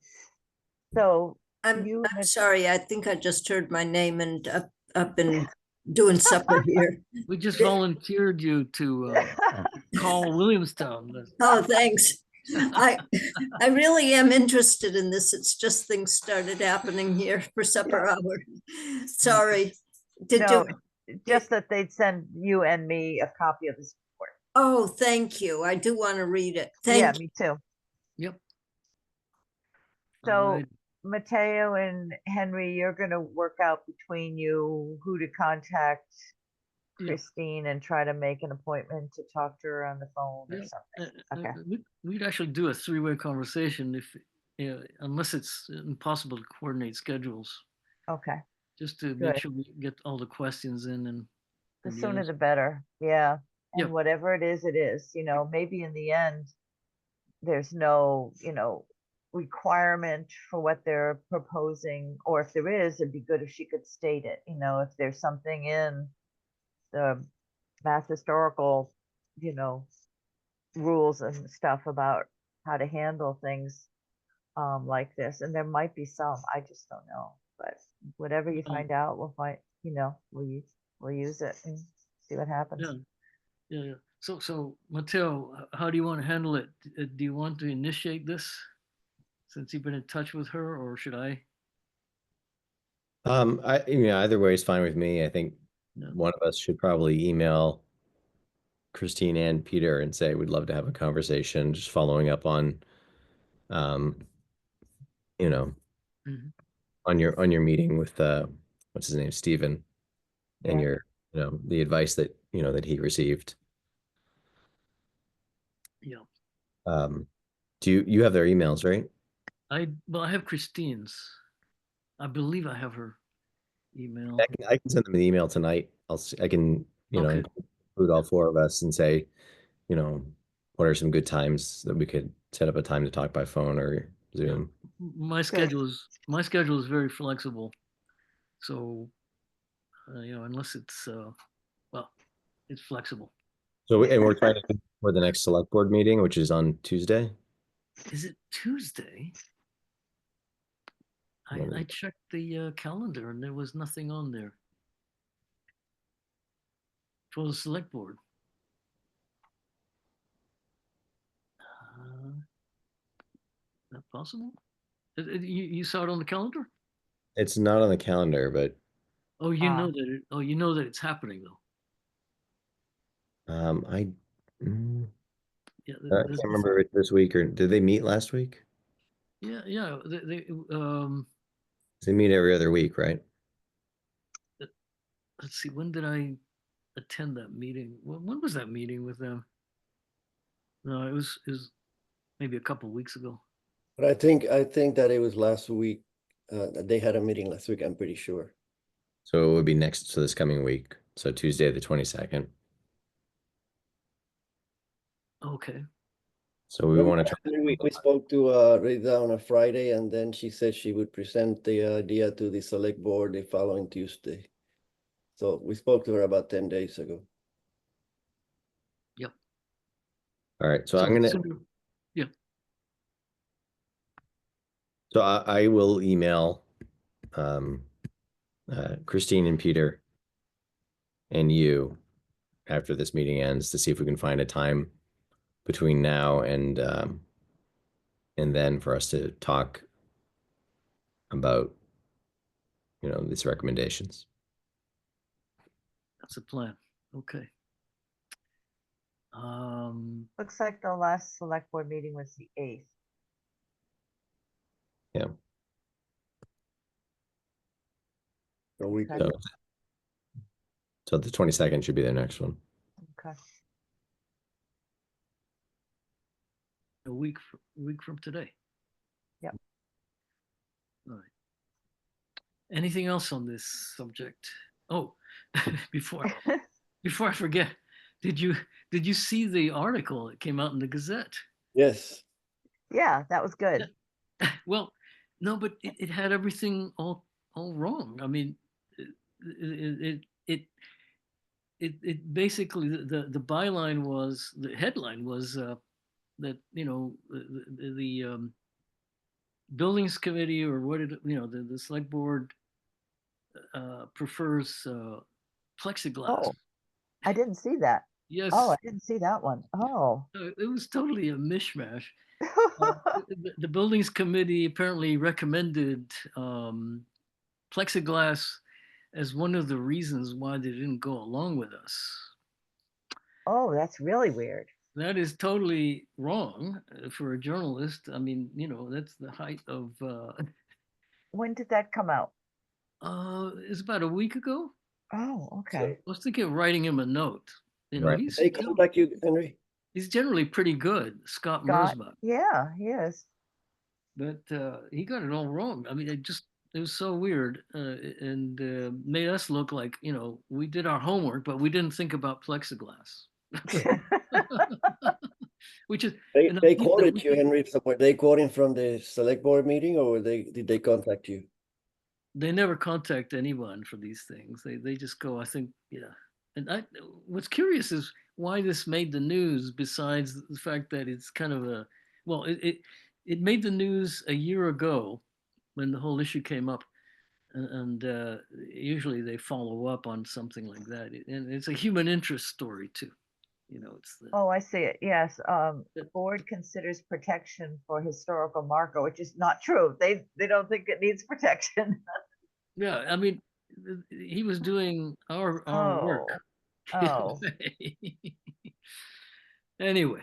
So I'm you and sorry, I think I just heard my name and up and doing supper here. We just volunteered you to call Williamstown. Oh, thanks. I really am interested in this. It's just things started happening here for supper hour. Sorry. Did no, you? just that they'd send you and me a copy of this report. Oh, thank you. I do want to read it. Yeah, Thank you. me too. Yep. So All right. Mateo and Henry, you're gonna work out between you who to contact Yeah. Christine and try to make an appointment to talk to her on the phone or Yeah. something. Okay, We'd actually do a three-way conversation if, unless it's impossible to coordinate schedules, okay, just to make good. sure we get all the questions in and The the sooner the answers. better. Yeah. Yeah. And whatever it is, maybe in the end, there's no, requirement for what they're proposing, or if there is, it'd be good if she could state it, if there's something in the mass historical, you know, rules and stuff about how to handle things like this. And there might be some, I just don't know. But whatever you Um, find out, we'll use it and see what happens. yeah. Yeah. Yeah. So Mateo, how do you want to handle it? Do you want to initiate this since you've been in touch with her, or should I? Either way is fine with me. I think No. one of us should probably email Christine and Peter and say we'd love to have a conversation, just following up on, um, you know, Mhm. on your meeting with what's his name, Stephen, and Yeah. your, the advice that that he received. Yeah. Um, do you have their emails, right? I have Christine's. I believe I have her email. I can send them an email tonight. I can, Okay. include all four of us and say, you know, what are some good times that we could set up a time to talk by phone or Yeah. Zoom. Good. My schedule is very flexible. So, unless it's well, it's flexible. So, and we're trying to do for the next select board meeting, which is on Tuesday. Is it Tuesday? When is I it? checked the calendar and there was nothing on there for the select board. Is that possible? You saw it on the calendar? It's not on the calendar, but Oh, Ah, you know that it's happening though. I mm, Yeah, I can't remember if this week or did they meet last week? yeah, yeah. They meet every other week, right? Let's see. When did I attend that meeting? When was that meeting with them? No, it was maybe a couple weeks ago. But I think that it was last week. That they had a meeting last week. I'm pretty sure. So it would be next to this coming week. So Tuesday, the 22nd. Okay. So we Well, want to try. actually, we spoke to Rita on a Friday, and then she said she would present the idea to the select board the following Tuesday. So we spoke to her about 10 days ago. Yep. All right. So So I'm the gonna. sooner, yeah. So I will email Christine and Peter and you after this meeting ends to see if we can find a time between now and then for us to talk about these recommendations. That's a plan. Okay. looks like the last select board meeting was the 8th. Yeah. So we Okay. could, So the 22nd should be the next one. Okay. a week from today. Yep. All right. Anything else on this subject? Oh, before I forget, did you see the article that came out in the Gazette? yes. Yeah, that was good. Well, no, but it had everything all wrong. I mean, it it it basically the byline was the headline was that the buildings committee or what it the select board prefers plexiglass. Oh, I didn't see that. Oh, I Yes, didn't see that one. Oh. it was totally a mishmash. The buildings committee apparently recommended plexiglass as one of the reasons why they didn't go along with us. Oh, that's really weird. That is totally wrong for a journalist. I mean, that's the height of when did that come out? It's about a week ago. Oh, So okay. I was thinking of writing him a note. You know, Right. did they contact you, Henry? he's generally pretty good, Scott Scott, Merzbach, yeah, he is. but he got it all wrong. I mean, it was so weird, and made us look like, you know, we did our homework, but we didn't think about plexiglass, which is, and They quoted you, Henry. So were they quoting from the select board meeting, or did they contact you? they never contact anyone for these things. They just go, I think, yeah. And what's curious is why this made the news. Besides the fact that it's kind of a, well, it made the news a year ago when the whole issue came up, and usually they follow up on something like that, and it's a human interest story too. You know, it's the Oh, I see it. Yes. The board considers protection for historical marker, which is not true. They don't think it needs protection. yeah. I mean, he was doing our work. Oh, oh, Anyway,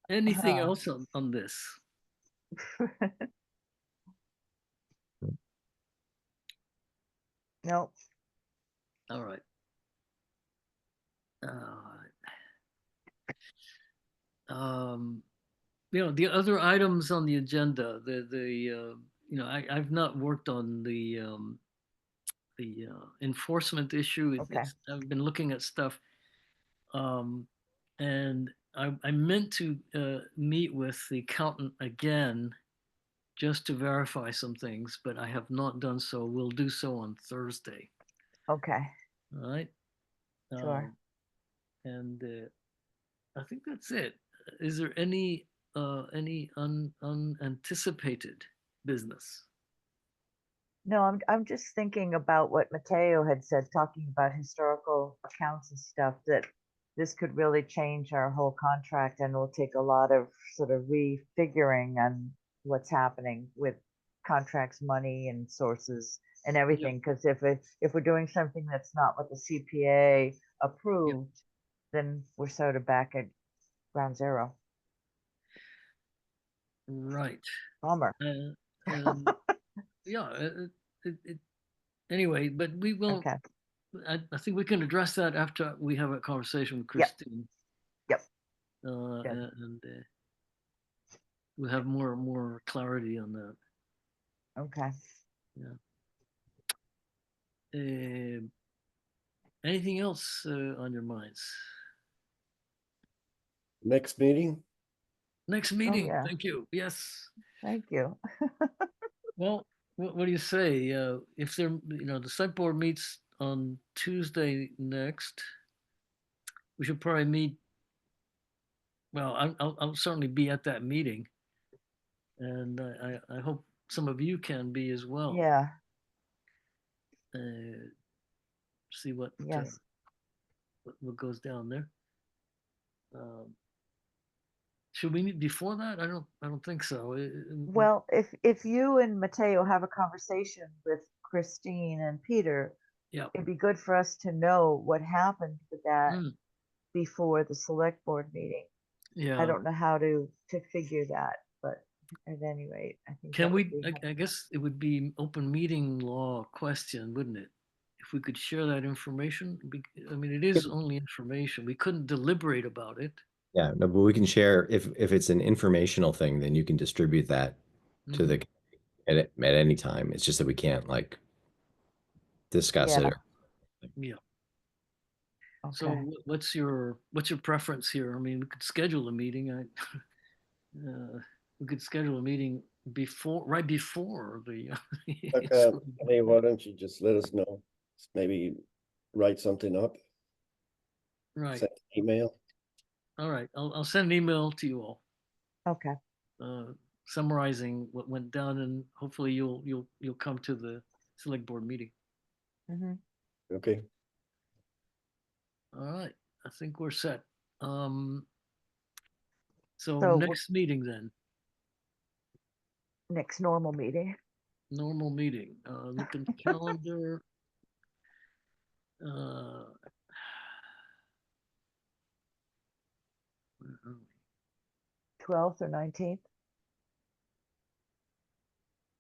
anything huh. else on this? Nope. All right. Um, you know, the other items on the agenda, you know, I've not worked on the enforcement issue. Okay. I've been looking at stuff, um, and I meant to meet with the accountant again just to verify some things, but I have not done so. We'll do so on Thursday. Okay. All right. Sure. And I think that's it. Is there any unanticipated business? No, I'm just thinking about what Mateo had said, talking about historical accounts and stuff, that this could really change our whole contract and will take a lot of sort of refiguring on what's happening with contracts, money and sources and Yep. everything. Because if we're doing something that's not what the CPA approved, then we're sort of back at ground zero. Right. Bummer. And yeah, anyway, but we will, Okay. I think we can address that after we have a conversation with Yep. Christine. Yep. And we'll have more clarity on that. Okay. Yeah. Anything else on your minds? Next meeting? Next meeting. yeah. Thank you. Yes. Thank you. Well, what do you say? If they're, you know, the select board meets on Tuesday next, we should probably meet. Well, I'll certainly be at that meeting, and I hope some of you can be as well. Yeah. See Yes. what goes down there. Should we meet before that? I don't think so. Well, if you and Mateo have a conversation with Christine and Peter, Yeah. it'd be good for us to know what happened with that Mm, before the select board meeting. I yeah. don't know how to figure that, but at any rate, I think Can that would we? be I guess it would be open meeting law question, wouldn't it? If we could share that information, I mean, it is only information. We couldn't deliberate about it. Yeah, no, but we can share if it's an informational thing, then you can distribute that to the at any time. It's just that we can't like discuss Yeah. it. Yeah. So Okay. what's your preference here? I mean, we could schedule a meeting. We could schedule a meeting right before the. Okay, hey, why don't you just let us know? Maybe write something up, Right. send an email. All right. I'll send an email to you all, Okay. summarizing what went down, and hopefully you'll come to the select board meeting. Hmm. Okay, All right. I think we're set. Um, so So next meeting then, next normal meeting. normal meeting. Look at the calendar. Where are we? 12th or 19th.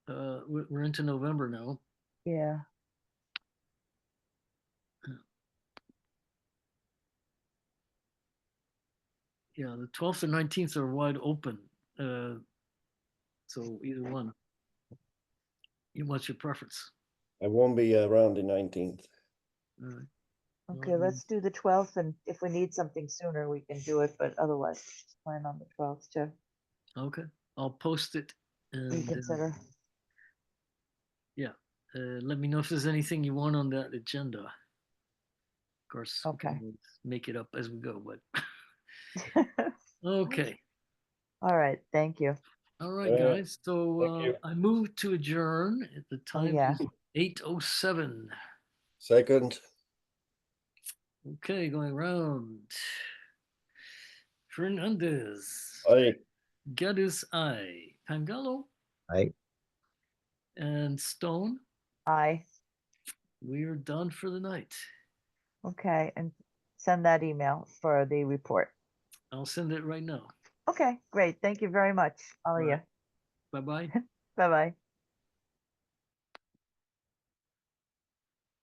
we're into November now. Yeah. Yeah, the 12th and 19th are wide open. So either one. What's your preference? I won't be around the 19th. All right. Okay, let's do the 12th, and if we need something sooner, we can do it, but otherwise, just plan on the 12th to Okay, I'll post it and reconsider. yeah, let me know if there's anything you want on that agenda. Of course, we Okay. can always make it up as we go, but okay. All right, thank you. All right, All right, guys. So thank you. I moved to adjourn. At the time yeah. is 8:07. Second, Okay, going around. Fernandez, I. Geddes, I, Pangalo, Right? and Stone. Aye. We are done for the night. Okay, and send that email for the report. I'll send it right now. Okay, great. Thank you very much, all of you. Bye bye. Bye-bye.